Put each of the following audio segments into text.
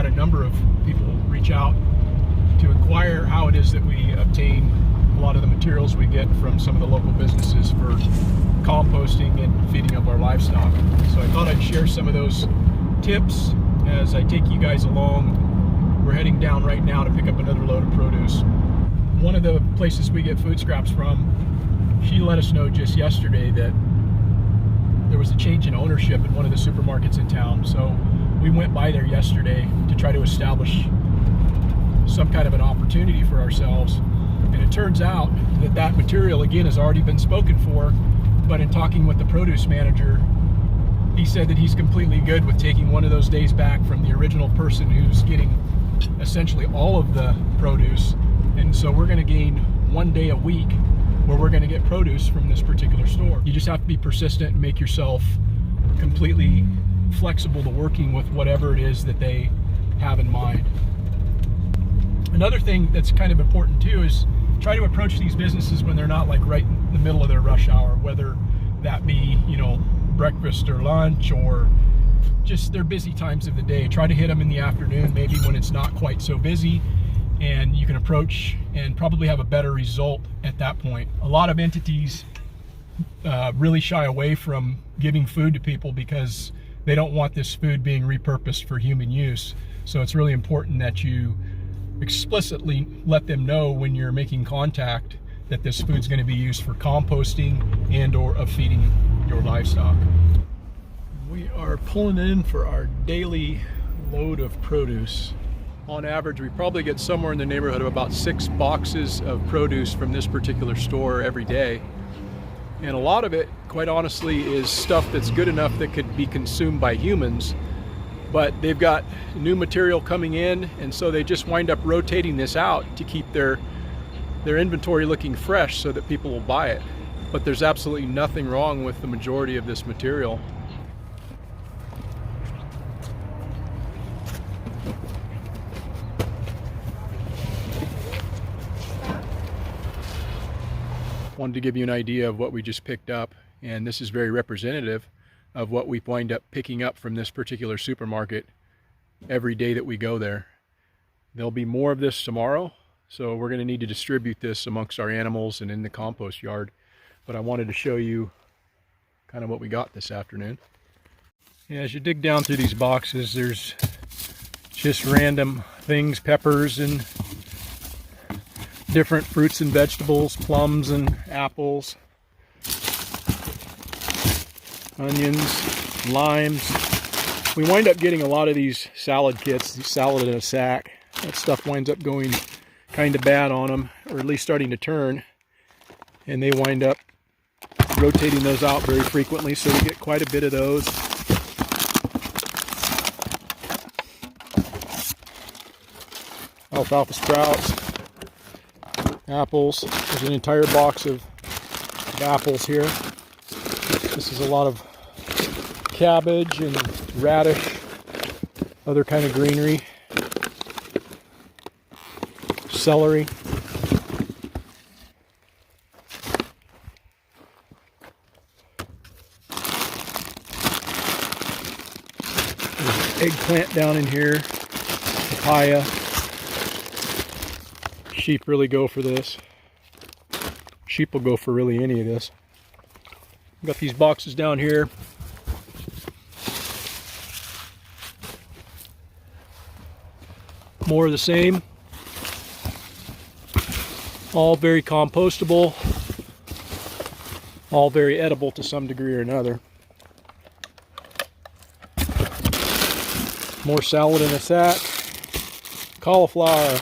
had a number of people reach out to inquire how it is that we obtain a lot of the materials we get from some of the local businesses for composting and feeding of our livestock. So I thought I'd share some of those tips as I take you guys along. We're heading down right now to pick up another load of produce. One of the places we get food scraps from, she let us know just yesterday that there was a change in ownership in one of the supermarkets in town. So we went by there yesterday to try to establish some kind of an opportunity for ourselves. And it turns out that that material, again, has already been spoken for, but in talking with the produce manager, he said that he's completely good with taking one of those days back from the original person who's getting essentially all of the produce. And so we're going to gain one day a week where we're going to get produce from this particular store. You just have to be persistent and make yourself completely flexible to working with whatever it is that they have in mind. Another thing that's kind of important too is try to approach these businesses when they're not like right in the middle of their rush hour, whether that be, you know, breakfast or lunch or just their busy times of the day. Try to hit them in the afternoon, maybe when it's not quite so busy, and you can approach and probably have a better result at that point. A lot of entities really shy away from giving food to people because they don't want this food being repurposed for human use. So it's really important that you explicitly let them know when you're making contact that this food's going to be used for composting and or of feeding your livestock. We are pulling in for our daily load of produce. On average, we probably get somewhere in the neighborhood of about 6 boxes of produce from this particular store every day. And a lot of it, quite honestly, is stuff that's good enough that could be consumed by humans, but they've got new material coming in, and so they just wind up rotating this out to keep their inventory looking fresh so that people will buy it. But there's absolutely nothing wrong with the majority of this material. Wanted to give you an idea of what we just picked up, and this is very representative of what we wind up picking up from this particular supermarket every day that we go there. There'll be more of this tomorrow, so we're going to need to distribute this amongst our animals and in the compost yard. But I wanted to show you kind of what we got this afternoon. And as you dig down through these boxes, there's just random things, peppers and different fruits and vegetables, plums and apples, onions, limes. We wind up getting a lot of these salad kits, these salad in a sack. That stuff winds up going kind of bad on them, or at least starting to turn, and they wind up rotating those out very frequently, so we get quite a bit of those. Alfalfa sprouts, apples. There's an entire box of apples here. This is a lot of cabbage and radish, other kind of greenery, celery. There's eggplant down in here, papaya. Sheep really go for this. Sheep will go for really any of this. Got these boxes down here. More of the same. All very compostable. All very edible to some degree or another. More salad in a sack. Cauliflower.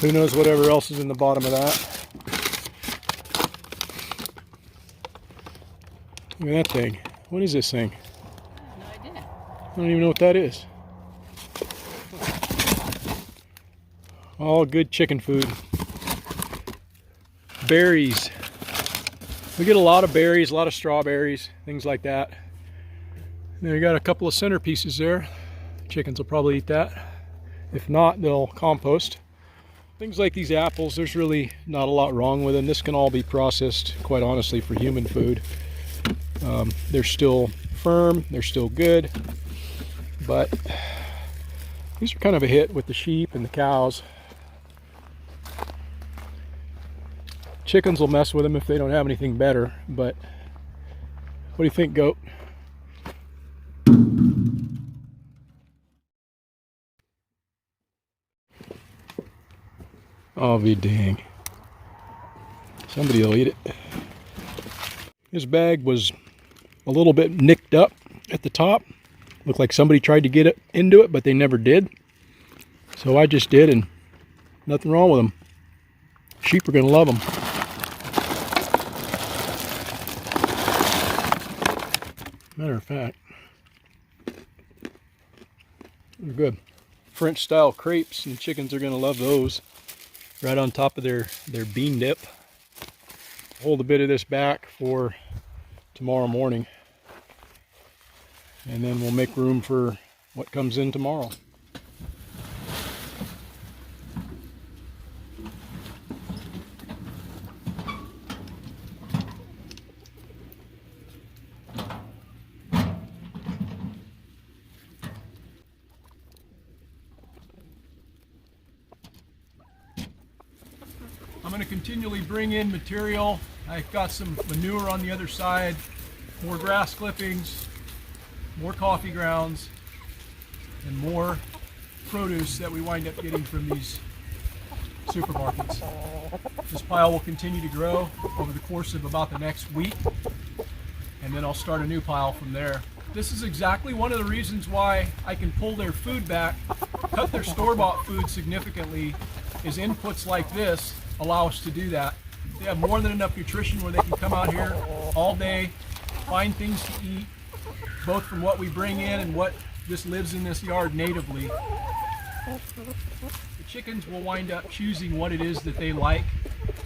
Who knows whatever else is in the bottom of that. Look at that thing. What is this thing? I have no idea. I don't even know what that is. All good chicken food. Berries. We get a lot of berries, a lot of strawberries, things like that. And we got a couple of centerpieces there. Chickens will probably eat that. If not, they'll compost. Things like these apples, there's really not a lot wrong with them. This can all be processed, quite honestly, for human food. They're still firm, they're still good, but these are kind of a hit with the sheep and the cows. Chickens will mess with them if they don't have anything better, but what do you think, goat? I'll be dang. Somebody will eat it. This bag was a little bit nicked up at the top. Looked like somebody tried to get it into it, but they never did. So I just did, and nothing wrong with them. Sheep are going to love them. Matter of fact, they're good. French style crepes, and chickens are going to love those. Right on top of their bean dip. Hold a bit of this back for tomorrow morning, and then we'll make room for what comes in tomorrow. I'm going to continually bring in material. I've got some manure on the other side, more grass clippings, more coffee grounds, and more produce that we wind up getting from these supermarkets. This pile will continue to grow over the course of about the next week, and then I'll start a new pile from there. This is exactly one of the reasons why I can pull their food back, cut their store-bought food significantly, is inputs like this allow us to do that. They have more than enough nutrition where they can come out here all day, find things to eat, both from what we bring in and what just lives in this yard natively. The chickens will wind up choosing what it is that they like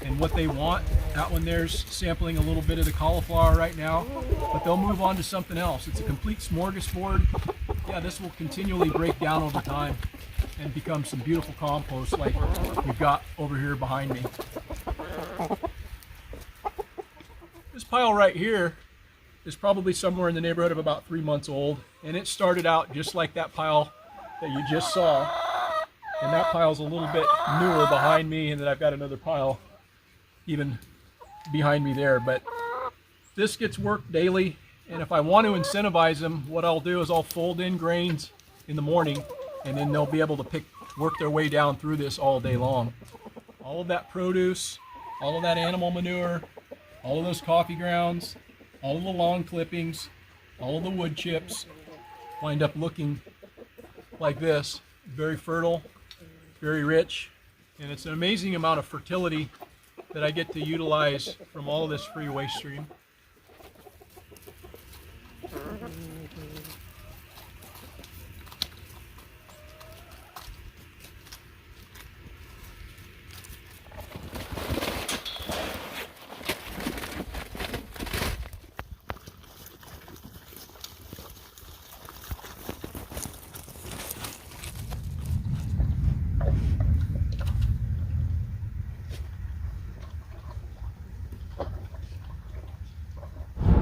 and what they want. That one there's sampling a little bit of the cauliflower right now, but they'll move on to something else. It's a complete smorgasbord. Yeah, this will continually break down over time and become some beautiful compost like we've got over here behind me. This pile right here is probably somewhere in the neighborhood of about 3 months old, and it started out just like that pile that you just saw, and that pile's a little bit newer behind me, and then I've got another pile even behind me there. But this gets worked daily, and if I want to incentivize them, what I'll do is I'll fold in grains in the morning, and then they'll be able to work their way down through this all day long. All of that produce, all of that animal manure, all of those coffee grounds, all of the lawn clippings, all of the wood chips wind up looking like this. Very fertile, very rich, and it's an amazing amount of fertility that I get to utilize from all of this free waste stream.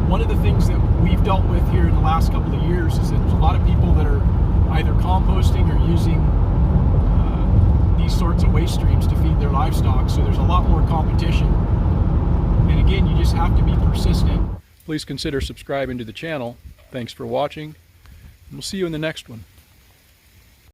One of the things that we've dealt with here in the last couple of years is that there's a lot of people that are either composting or using these sorts of waste streams to feed their livestock. So there's a lot more competition. And again, you just have to be persistent. Please consider subscribing to the channel. Thanks for watching, and we'll see you in the next one.